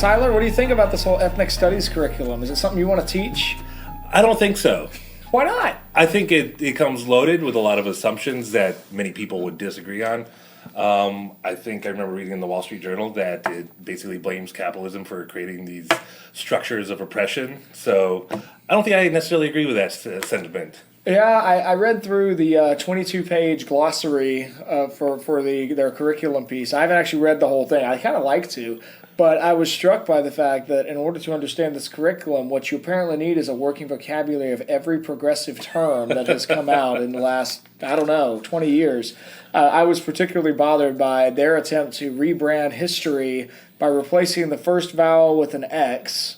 Tyler, what do you think about this whole ethnic studies curriculum? Is it something you want to teach? I don't think so. Why not? I think it comes loaded with a lot of assumptions that many people would disagree on. I think I remember reading in the Wall Street Journal that it basically blames capitalism for creating these structures of oppression. So I don't think I necessarily agree with that sentiment. Yeah, I read through the 22-page glossary for their curriculum piece. I haven't actually read the whole thing. I kind of like to, but I was struck by the fact that in order to understand this curriculum, what you apparently need is a working vocabulary of every progressive term that has come out in the last, 20 years. I was particularly bothered by their attempt to rebrand history by replacing the first vowel with an X,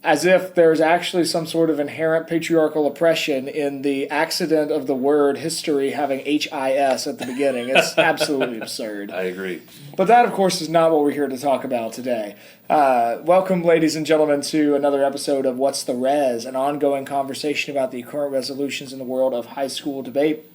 as if there's actually some sort of inherent patriarchal oppression in the accident of the word history having HIS at the beginning. It's absolutely absurd. I agree. But that, of course, is not what we're here to talk about today. Welcome, ladies and gentlemen, to another episode of What's the Res, an ongoing conversation about the current resolutions in the world of high school debate.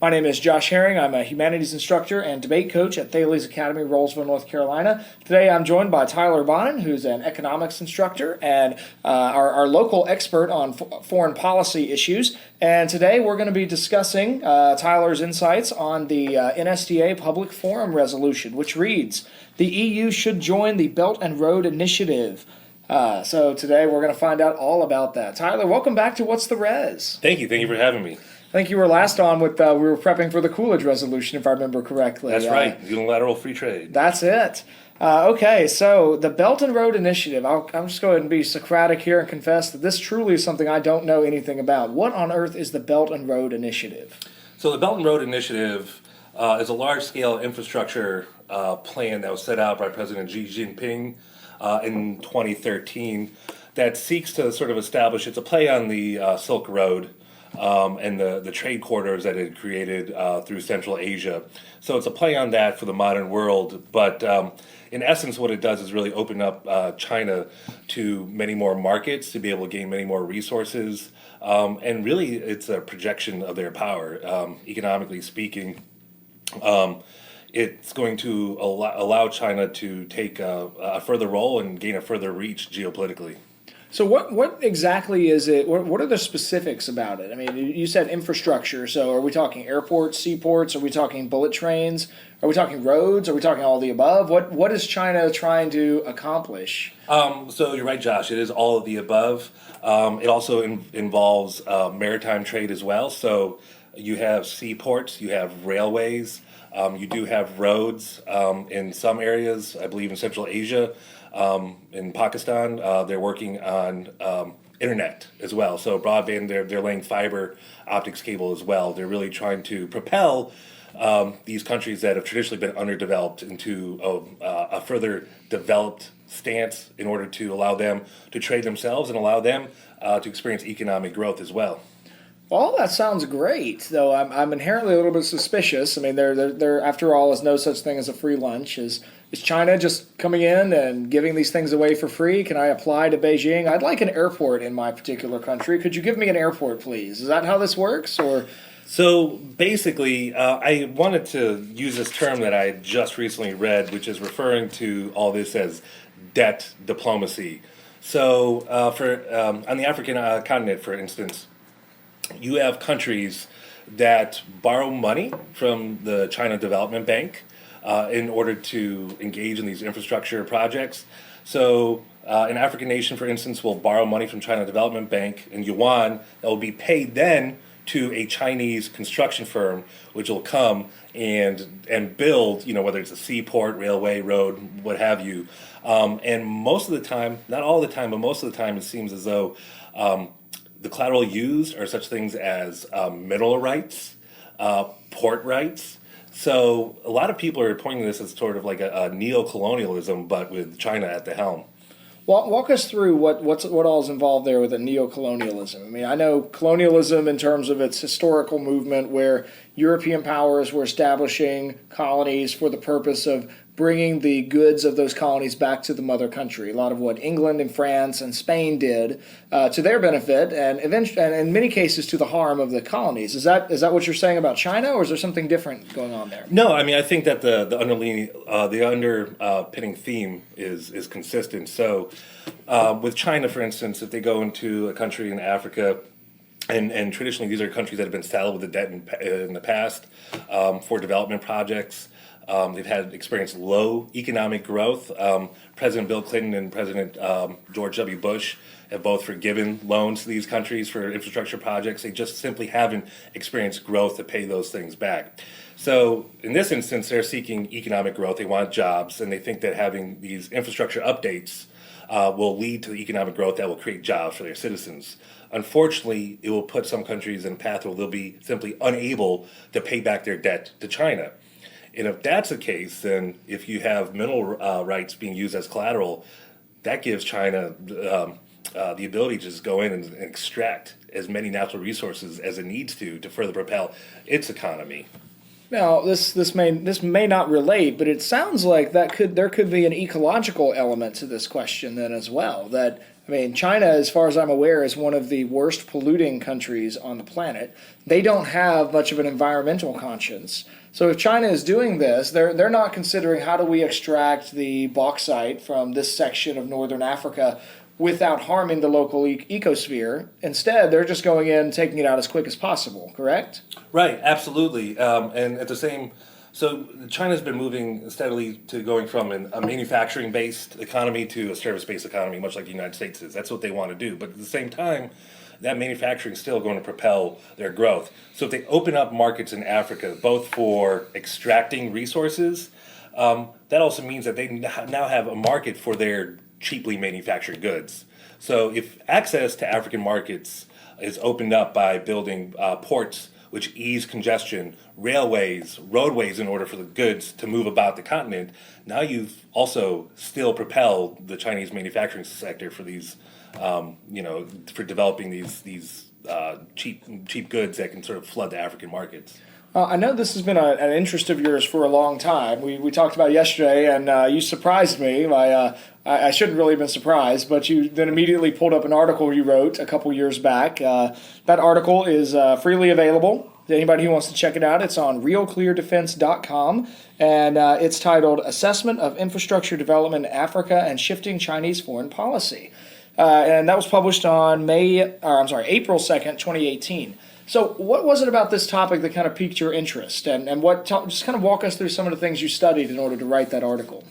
My name is Josh Herring. I'm a humanities instructor and debate coach at Thales Academy, Rollsville, North Carolina. Today I'm joined by Tyler Bonin, who's an economics instructor and our local expert on foreign policy issues. And today we're going to be discussing Tyler's insights on the NSDA Public Forum Resolution, which reads, "The EU should join the Belt and Road Initiative." So today we're going to find out all about that. Tyler, welcome back to What's the Res? Thank you. Thank you for having me. I think you were last on with, we were prepping for the Coolidge resolution, if I remember correctly. That's right. Unilateral free trade. That's it. Okay, so the Belt and Road Initiative. I'm just going to be Socratic here and confess that this truly is something I don't know anything about. What on earth is the Belt and Road Initiative? So the Belt and Road Initiative is a large-scale infrastructure plan that was set out by President Xi Jinping in 2013 that seeks to sort of establish, it's a play on the Silk Road, and the trade corridors that it created through Central Asia. So it's a play on that for the modern world, but in essence what it does is really open up China to many more markets, to be able to gain many more resources, and really it's a projection of their power, economically speaking. It's going to allow China to take a further role and gain a further reach geopolitically. So what exactly is it? What are the specifics about it? I mean, you said infrastructure. So are we talking airports, seaports? Are we talking bullet trains? Are we talking roads? Are we talking all of the above? What is China trying to accomplish? So you're right, Josh. It is all of the above. It also involves maritime trade as well. So you have seaports, you have railways, you do have roads in some areas, I believe in Central Asia. In Pakistan, they're working on internet as well. So broadband, they're laying fiber optics cable as well. They're really trying to propel these countries that have traditionally been underdeveloped into a further developed stance in order to allow them to trade themselves and allow them to experience economic growth as well. All that sounds great, though I'm inherently a little bit suspicious. I mean, there after all is no such thing as a free lunch. Is China just coming in and giving these things away for free? Can I apply to Beijing? I'd like an airport in my particular country. Could you give me an airport, please? Is that how this works? Or so basically, I wanted to use this term that I just recently read, which is referring to all this as debt diplomacy. So on the African continent, for instance, you have countries that borrow money from the China Development Bank in order to engage in these infrastructure projects. So an African nation, for instance, will borrow money from China Development Bank in yuan that will be paid then to a Chinese construction firm, which will come and build, whether it's a seaport, railway, road, what have you. And most of the time, not all the time, but most of the time, it seems as though the collateral used are such things as mineral rights, port rights. So a lot of people are pointing this as sort of like a neocolonialism, but with China at the helm. Walk us through what all is involved there with a neocolonialism. I mean, I know colonialism in terms of its historical movement where European powers were establishing colonies for the purpose of bringing the goods of those colonies back to the mother country. A lot of what England and France and Spain did to their benefit, and eventually, and in many cases, to the harm of the colonies. Is that what you're saying about China, or is there something different going on there? No, I mean, I think that the underpinning theme is consistent. So, with China, for instance, if they go into a country in Africa, and traditionally these are countries that have been saddled with the debt in the past for development projects. They've had experienced low economic growth. President Bill Clinton and President George W. Bush have both forgiven loans to these countries for infrastructure projects. They just simply haven't experienced growth to pay those things back. So in this instance, they're seeking economic growth. They want jobs, and they think that having these infrastructure updates will lead to economic growth that will create jobs for their citizens. Unfortunately, it will put some countries in a path where they'll be simply unable to pay back their debt to China. And if that's the case, then if you have mineral rights being used as collateral, that gives China the ability to just go in and extract as many natural resources as it needs to further propel its economy. Now, this may not relate, but it sounds like there could be an ecological element to this question then as well. China, as far as I'm aware, is one of the worst polluting countries on the planet. They don't have much of an environmental conscience. So if China is doing this, they're not considering how do we extract the bauxite from this section of northern Africa without harming the local ecosphere. Instead, they're just going in and taking it out as quick as possible, correct? Right, absolutely. And at the same, so China's been moving steadily to going from a manufacturing-based economy to a service-based economy, much like the United States is. That's what they want to do. But at the same time, that manufacturing is still going to propel their growth. So if they open up markets in Africa, both for extracting resources, that also means that they now have a market for their cheaply manufactured goods. So if access to African markets is opened up by building ports which ease congestion, railways, roadways in order for the goods to move about the continent, now you've also still propelled the Chinese manufacturing sector for these, for developing these cheap goods that can sort of flood the African markets. I know this has been an interest of yours for a long time. We talked about it yesterday, and you surprised me. I shouldn't really have been surprised, but you then immediately pulled up an article you wrote a couple years back. That article is freely available to anybody who wants to check it out. It's on realcleardefense.com, and it's titled Assessment of Infrastructure Development in Africa and Shifting Chinese Foreign Policy. And that was published on April 2nd, 2018. So what was it about this topic that kind of piqued your interest, and just kind of walk us through some of the things you studied in order to write that article?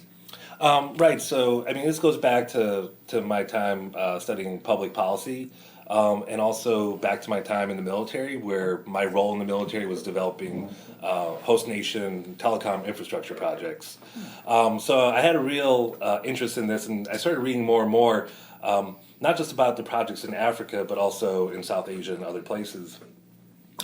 Right. So, this goes back to my time studying public policy, and also back to my time in the military, where my role in the military was developing host nation telecom infrastructure projects. So I had a real interest in this, and I started reading more and more, not just about the projects in Africa, but also in South Asia and other places.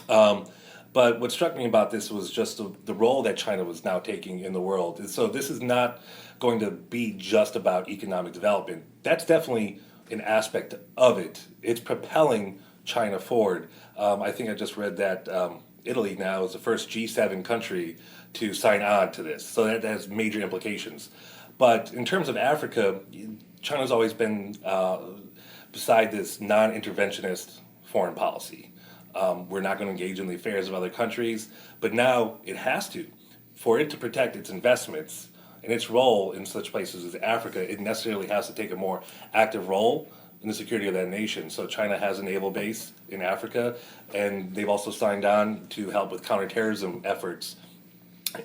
But what struck me about this was just the role that China was now taking in the world. And so this is not going to be just about economic development. That's definitely an aspect of it. It's propelling China forward. I think I just read that Italy now is the first G7 country to sign on to this. So that has major implications. But in terms of Africa, China's always been beside this non-interventionist foreign policy. We're not going to engage in the affairs of other countries, but now it has to. For it to protect its investments and its role in such places as Africa, it necessarily has to take a more active role in the security of that nation. So China has a naval base in Africa, and they've also signed on to help with counterterrorism efforts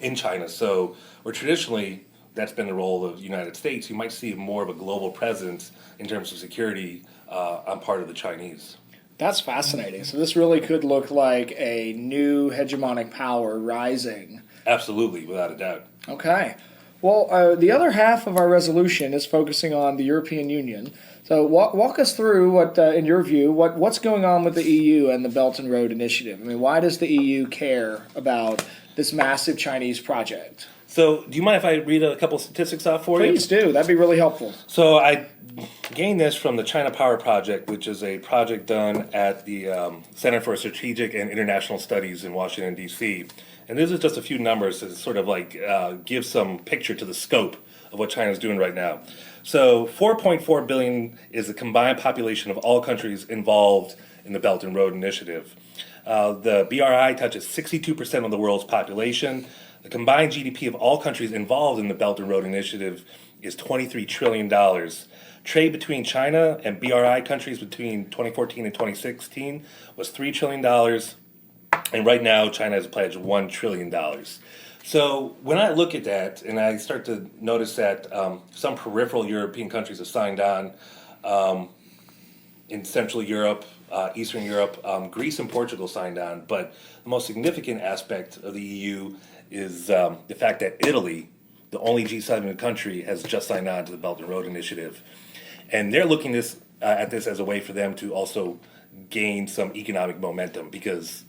in China. So where traditionally that's been the role of the United States, you might see more of a global presence in terms of security on part of the Chinese. That's fascinating. So this really could look like a new hegemonic power rising. Absolutely, without a doubt. Okay. Well, the other half of our resolution is focusing on the European Union. So walk us through what, in your view, what's going on with the EU and the Belt and Road Initiative. Why does the EU care about this massive Chinese project? So, do you mind if I read a couple statistics off for you? Please do. That'd be really helpful. So, I gained this from the China Power Project, which is a project done at the Center for Strategic and International Studies in Washington, D.C. And this is just a few numbers to sort of like give some picture to the scope of what China is doing right now. So 4.4 billion is the combined population of all countries involved in the Belt and Road Initiative. The BRI touches 62% of the world's population. The combined GDP of all countries involved in the Belt and Road Initiative is $23 trillion. Trade between China and BRI countries between 2014 and 2016 was $3 trillion. And right now, China has pledged $1 trillion. So when I look at that and I start to notice that some peripheral European countries have signed on, in Central Europe, Eastern Europe, Greece and Portugal signed on, but the most significant aspect of the EU is the fact that Italy, the only G7 country, has just signed on to the Belt and Road Initiative. And they're looking at this as a way for them to also gain some economic momentum because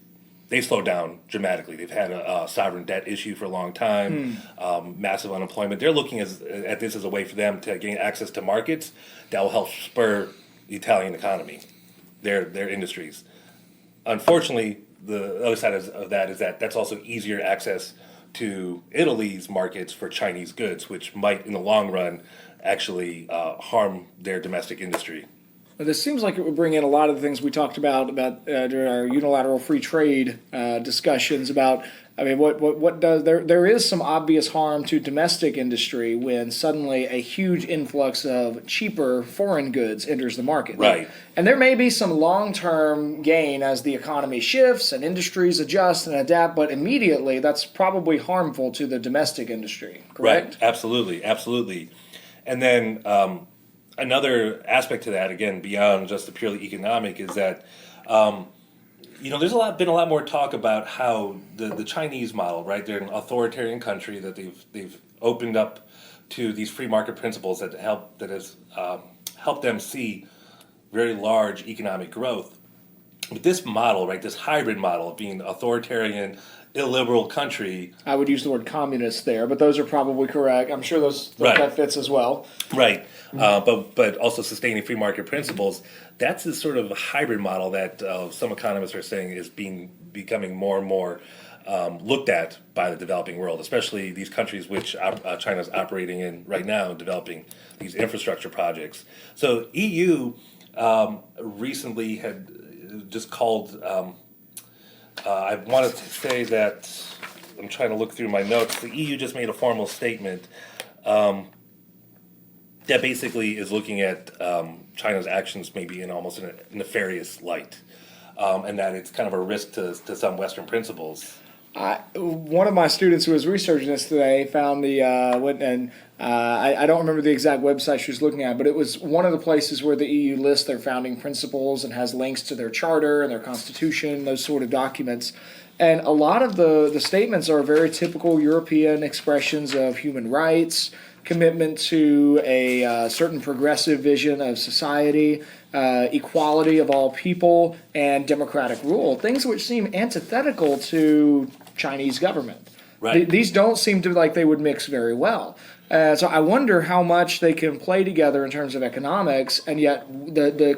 they slowed down dramatically. They've had a sovereign debt issue for a long time, massive unemployment. They're looking at this as a way for them to gain access to markets that will help spur the Italian economy, their industries. Unfortunately, the other side of that is that that's also easier access to Italy's markets for Chinese goods, which might, in the long run, actually harm their domestic industry. This seems like it would bring in a lot of the things we talked about during our unilateral free trade discussions about. I mean, what does there is some obvious harm to domestic industry when suddenly a huge influx of cheaper foreign goods enters the market. Right. And there may be some long-term gain as the economy shifts and industries adjust and adapt, but immediately that's probably harmful to the domestic industry, correct? Right, absolutely. And then another aspect to that, again, beyond just the purely economic, is that there's been a lot more talk about how the Chinese model, right? They're an authoritarian country that they've opened up to these free market principles that has helped them see very large economic growth. But this model, right, this hybrid model of being authoritarian, illiberal country. I would use the word communist there, but those are probably correct. I'm sure that fits as well. Right, but also sustaining free market principles. That's the sort of hybrid model that some economists are saying is becoming more and more looked at by the developing world, especially these countries which China's operating in right now, developing these infrastructure projects. So EU recently had just called. I wanted to say that I'm trying to look through my notes. The EU just made a formal statement that basically is looking at China's actions maybe in almost a nefarious light, and that it's kind of a risk to some Western principles. One of my students who was researching this today found I don't remember the exact website she was looking at, but it was one of the places where the EU lists their founding principles and has links to their charter and their constitution, those sort of documents. And a lot of the statements are very typical European expressions of human rights, commitment to a certain progressive vision of society, equality of all people, and democratic rule, things which seem antithetical to Chinese government. Right. These don't seem to like they would mix very well. So I wonder how much they can play together in terms of economics, and yet the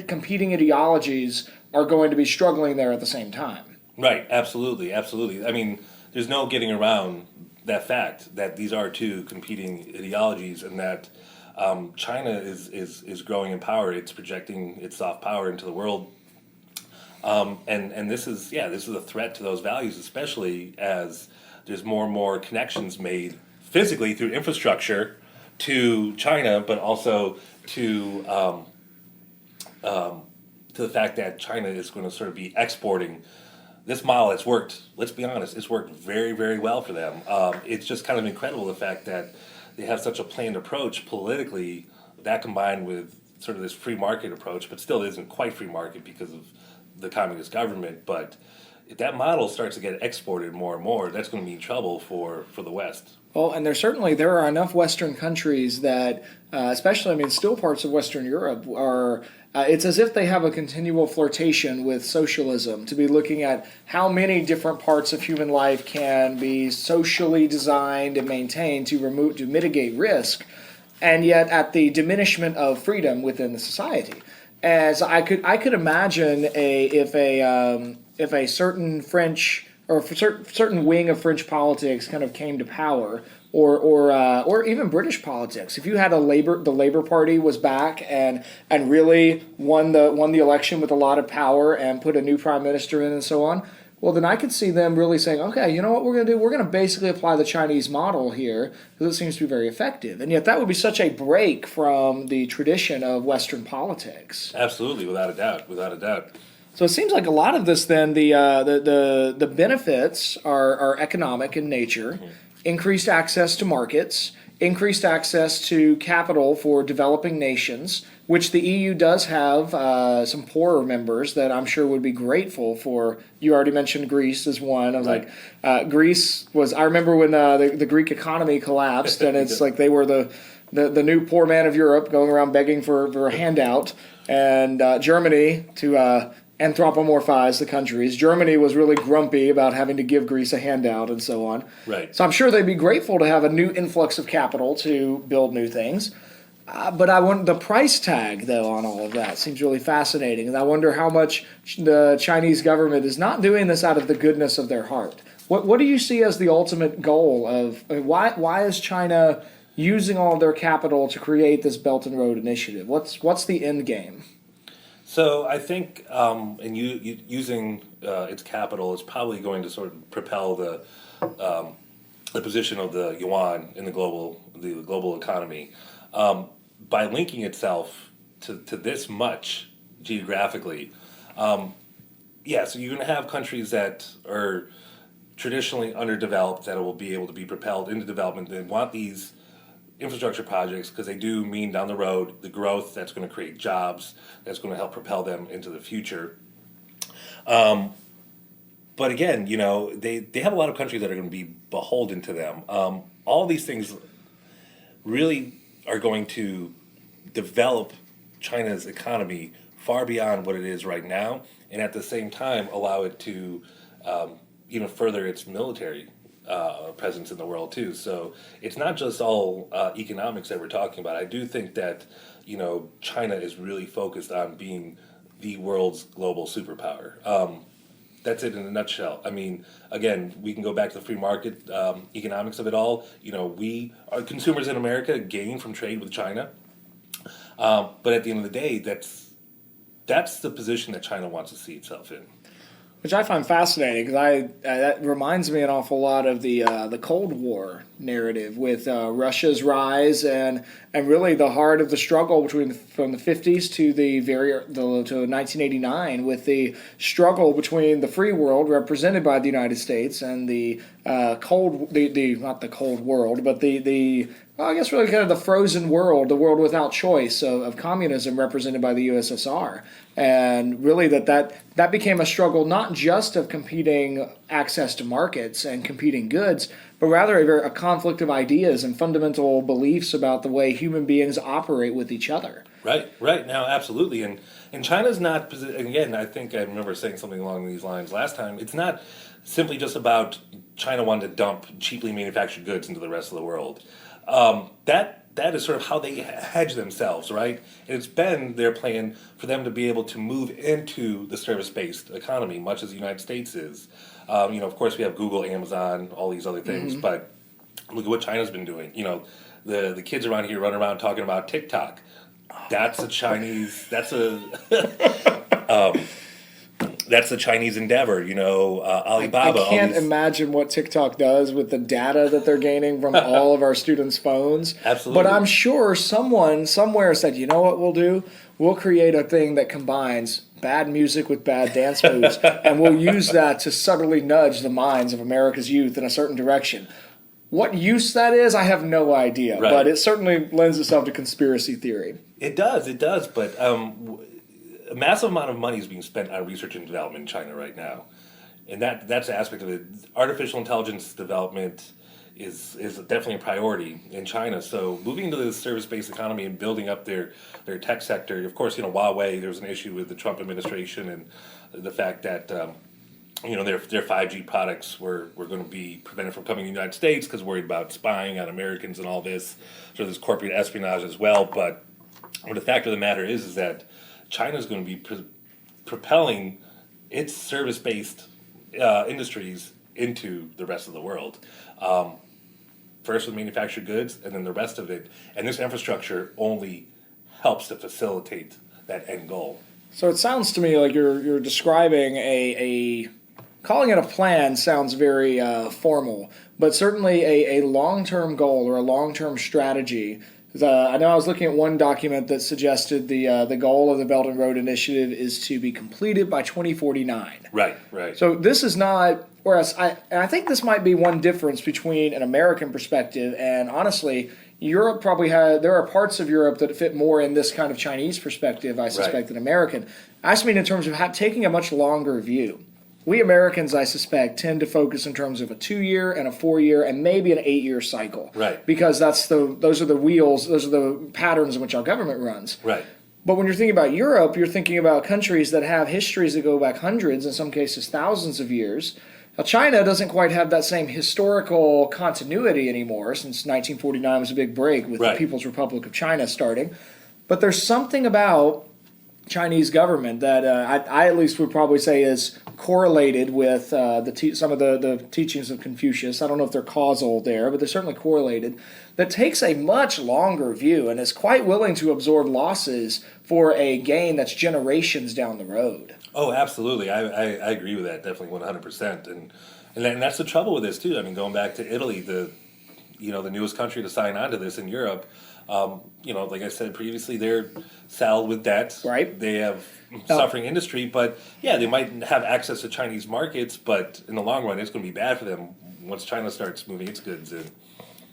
competing ideologies are going to be struggling there at the same time. Right, absolutely. I mean, there's no getting around that fact that these are two competing ideologies, and that China is growing in power. It's projecting its soft power into the world. And this is a threat to those values, especially as there's more and more connections made physically through infrastructure to China, but also to the fact that China is going to sort of be exporting this model. It's worked. Let's be honest, it's worked very, very well for them. It's just kind of incredible the fact that they have such a planned approach politically, that combined with sort of this free market approach, but still isn't quite free market because of the communist government. But if that model starts to get exported more and more, that's going to mean trouble for the West. Well, and there are enough Western countries that, especially, still parts of Western Europe are, it's as if they have a continual flirtation with socialism, to be looking at how many different parts of human life can be socially designed and maintained to mitigate risk, and yet at the diminishment of freedom within the society. As I could imagine if a certain French or if a certain wing of French politics kind of came to power, or even British politics. If you had the Labour Party was back and really won the election with a lot of power and put a new prime minister in and so on, well, then I could see them really saying, okay, you know what we're going to do? We're going to basically apply the Chinese model here because it seems to be very effective. And yet that would be such a break from the tradition of Western politics. Absolutely, without a doubt, without a doubt. So it seems like a lot of this then, the benefits are economic in nature, increased access to markets, increased access to capital for developing nations, which the EU does have some poorer members that I'm sure would be grateful for. You already mentioned Greece as one. I was Right. like, Greece was, I remember when the Greek economy collapsed, and it's like they were the new poor man of Europe going around begging for a handout, and Germany to anthropomorphize the countries. Germany was really grumpy about having to give Greece a handout and so on. Right. So I'm sure they'd be grateful to have a new influx of capital to build new things. But I wonder the price tag, though, on all of that seems really fascinating. And I wonder how much the Chinese government is not doing this out of the goodness of their heart. What do you see as the ultimate goal of why is China using all of their capital to create this Belt and Road Initiative? What's the end game? So I think using its capital is probably going to sort of propel the position of the yuan in the global economy by linking itself to this much geographically. So you're going to have countries that are traditionally underdeveloped that will be able to be propelled into development. They want these infrastructure projects because they do mean down the road the growth that's going to create jobs that's going to help propel them into the future. But again, they have a lot of countries that are going to be beholden to them. All these things really are going to develop China's economy far beyond what it is right now, and at the same time allow it to even further its military presence in the world too. So it's not just all economics that we're talking about. I do think that China is really focused on being the world's global superpower. That's it in a nutshell. I mean, again, we can go back to the free market economics of it all. We are consumers in America gain from trade with China, but at the end of the day, that's the position that China wants to see itself in. Which I find fascinating because that reminds me an awful lot of the Cold War narrative with Russia's rise and really the heart of the struggle from the 50s to to 1989 with the struggle between the free world represented by the United States and the not the cold world, but I guess really kind of the frozen world, the world without choice of communism represented by the USSR. And really that became a struggle not just of competing access to markets and competing goods, but rather a conflict of ideas and fundamental beliefs about the way human beings operate with each other. Right. Now, absolutely. And China's not, again, I think I remember saying something along these lines last time. It's not simply just about China wanting to dump cheaply manufactured goods into the rest of the world. That is sort of how they hedge themselves, right? And it's been their plan for them to be able to move into the service-based economy, much as the United States is. Of course, we have Google, Amazon, all these other things, but look at what China's been doing. The kids around here running around talking about TikTok. That's a Chinese. That's a Chinese endeavor. Alibaba. I can't imagine what TikTok does with the data that they're gaining from all of our students' phones. Absolutely. But I'm sure someone somewhere said, you know what we'll do? We'll create a thing that combines bad music with bad dance moves, and we'll use that to subtly nudge the minds of America's youth in a certain direction. What use that is, I have no idea, right. But it certainly lends itself to conspiracy theory. It does, but a massive amount of money is being spent on research and development in China right now, and that's the aspect of it. Artificial intelligence development is definitely a priority in China. So moving into the service-based economy and building up their tech sector. Of course, Huawei. There was an issue with the Trump administration and the fact that their 5G products were going to be prevented from coming to the United States because worried about spying on Americans and all this. So there's corporate espionage as well. But the fact of the matter is that China is going to be propelling its service-based industries into the rest of the world. First with manufactured goods, and then the rest of it. And this infrastructure only helps to facilitate that end goal. So it sounds to me like you're describing a calling it a plan sounds very formal, but certainly a long-term goal or a long-term strategy. I know I was looking at one document that suggested the goal of the Belt and Road Initiative is to be completed by 2049. Right. So this is not, whereas I think this might be one difference between an American perspective and honestly, Europe probably there are parts of Europe that fit more in this kind of Chinese perspective, I suspect, than American. I just mean in terms of taking a much longer view. We Americans, I suspect, tend to focus in terms of a 2-year and a 4-year and maybe an 8-year cycle. Right. Because those are the wheels, those are the patterns in which our government runs. Right. But when you're thinking about Europe, you're thinking about countries that have histories that go back hundreds, in some cases thousands of years. Now, China doesn't quite have that same historical continuity anymore, since 1949 was a big break with the People's Republic of China starting. But there's something about Chinese government that I at least would probably say is correlated with some of the teachings of Confucius. I don't know if they're causal there, but they're certainly correlated. That takes a much longer view and is quite willing to absorb losses for a gain that's generations down the road. Oh, absolutely. I agree with that, definitely 100%. And that's the trouble with this too. I mean, going back to Italy, the newest country to sign on to this in Europe. Like I said previously, they're saddled with debt. Right. They have suffering industry, but yeah, they might have access to Chinese markets, but in the long run, it's going to be bad for them once China starts moving its goods in.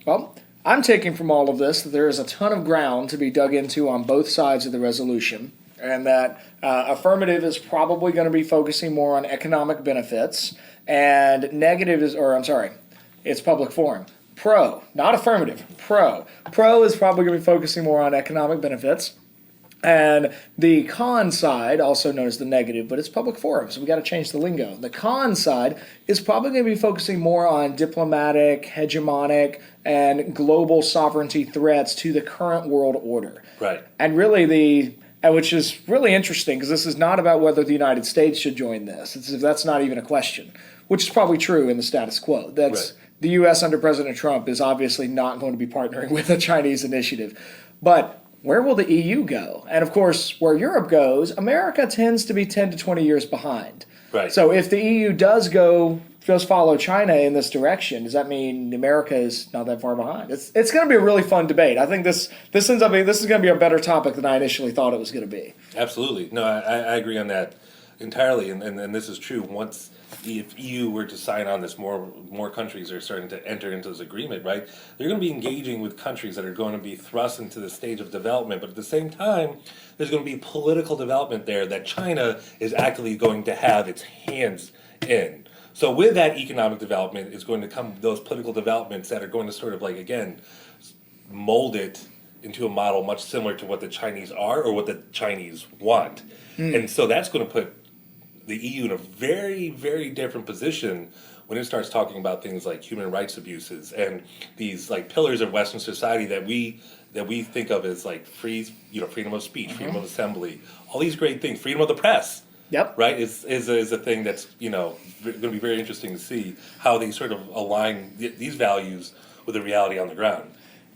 Well, I'm taking from all of this that there is a ton of ground to be dug into on both sides of the resolution, and that affirmative is probably going to be focusing more on economic benefits, and negative it's public forum. Pro, not affirmative, pro. Pro is probably going to be focusing more on economic benefits. And the con side, also known as the negative, but it's public forum, so we got to change the lingo. The con side is probably going to be focusing more on diplomatic, hegemonic, and global sovereignty threats to the current world order. Right. And really which is really interesting because this is not about whether the United States should join this. That's not even a question, which is probably true in the status quo. The U.S. under President Trump is obviously not going to be partnering with a Chinese initiative. But where will the EU go? And of course, where Europe goes, America tends to be 10 to 20 years behind. Right. So if the EU does follow China in this direction, does that mean America is not that far behind? It's going to be a really fun debate. I think this is going to be a better topic than I initially thought it was going to be. Absolutely. No, I agree on that entirely. And this is true. If EU were to sign on this, more countries are starting to enter into this agreement, right? They're going to be engaging with countries that are going to be thrust into the stage of development, but at the same time, there's going to be political development there that China is actively going to have its hands in. So with that economic development is going to come those political developments that are going to sort of mold it into a model much similar to what the Chinese are or what the Chinese want. And so that's going to put the EU in a very, very different position when it starts talking about things like human rights abuses and these pillars of Western society that we think of as freedom of speech, freedom of assembly, all these great things, freedom of the press. Yep. Right, is a thing that's going to be very interesting to see how they sort of align these values with the reality on the ground.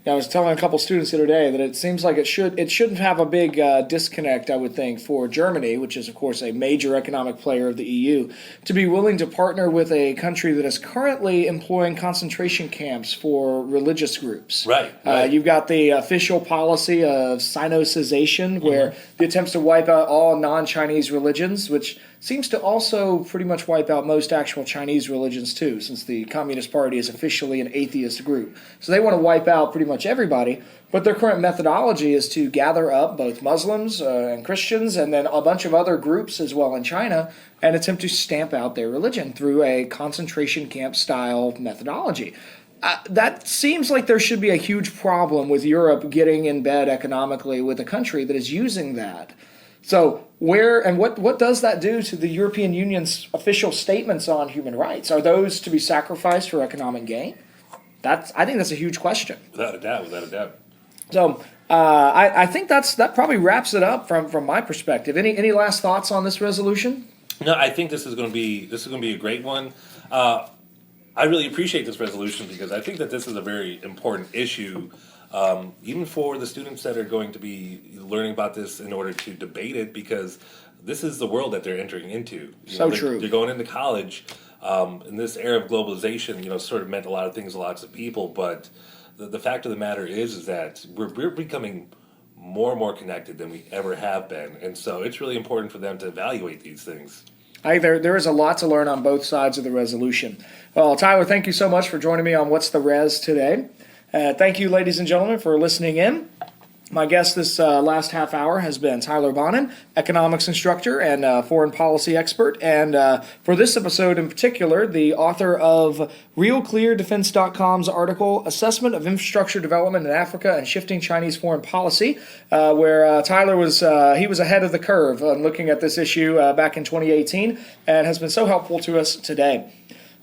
I was telling a couple students the other day that it seems like it shouldn't have a big disconnect, I would think, for Germany, which is, of course, a major economic player of the EU, to be willing to partner with a country that is currently employing concentration camps for religious groups. Right. You've got the official policy of Sinicization, where the attempts to wipe out all non-Chinese religions, which seems to also pretty much wipe out most actual Chinese religions too, since the Communist Party is officially an atheist group. So they want to wipe out pretty much everybody, but their current methodology is to gather up both Muslims and Christians and then a bunch of other groups as well in China and attempt to stamp out their religion through a concentration camp style methodology. That seems like there should be a huge problem with Europe getting in bed economically with a country that is using that. So what does that do to the European Union's official statements on human rights? Are those to be sacrificed for economic gain? I think that's a huge question. Without a doubt. So I think that probably wraps it up from my perspective. Any last thoughts on this resolution? No, I think this is going to be a great one. I really appreciate this resolution because I think that this is a very important issue, even for the students that are going to be learning about this in order to debate it, because this is the world that they're entering into. True. They're going into college. In this era of globalization, sort of meant a lot of things to lots of people, but the fact of the matter is that we're becoming more and more connected than we ever have been, and so it's really important for them to evaluate these things. There is a lot to learn on both sides of the resolution. Well, Tyler, thank you so much for joining me on What's the Res today. Thank you, ladies and gentlemen, for listening in. My guest this last half hour has been Tyler Bonin, economics instructor and foreign policy expert. And for this episode in particular, the author of RealClearDefense.com's article, Assessment of Infrastructure Development in Africa and Shifting Chinese Foreign Policy, where Tyler was ahead of the curve on looking at this issue back in 2018 and has been so helpful to us today.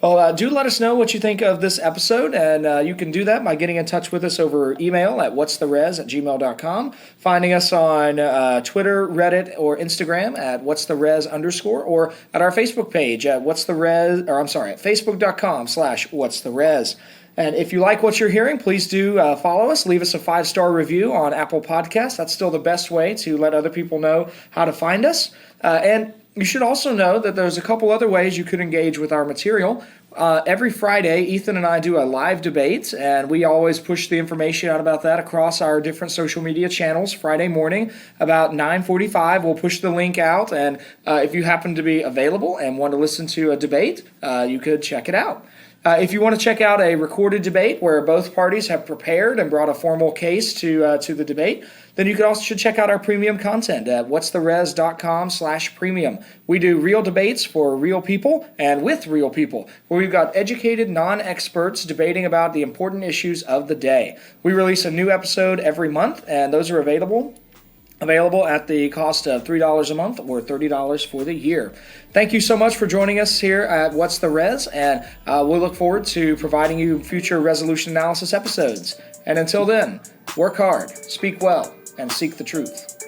Well, do let us know what you think of this episode, and you can do that by getting in touch with us over email at whatstheres@gmail.com, finding us on Twitter, Reddit, or Instagram at whatstheres_, or at our Facebook page at facebook.com/whatstheres. And if you like what you're hearing, please do follow us. Leave us a 5-star review on Apple Podcasts. That's still the best way to let other people know how to find us. And you should also know that there's a couple other ways you could engage with our material. Every Friday, Ethan and I do a live debate, and we always push the information out about that across our different social media channels. Friday morning, about 9:45, we'll push the link out, and if you happen to be available and want to listen to a debate, you could check it out. If you want to check out a recorded debate where both parties have prepared and brought a formal case to the debate, then you should check out our premium content at whatstheres.com/premium. We do real debates for real people and with real people, where we've got educated non-experts debating about the important issues of the day. We release a new episode every month, and those are available at the cost of $3 a month or $30 for the year. Thank you so much for joining us here at What's the Res, and we'll look forward to providing you future resolution analysis episodes. And until then, work hard, speak well, and seek the truth.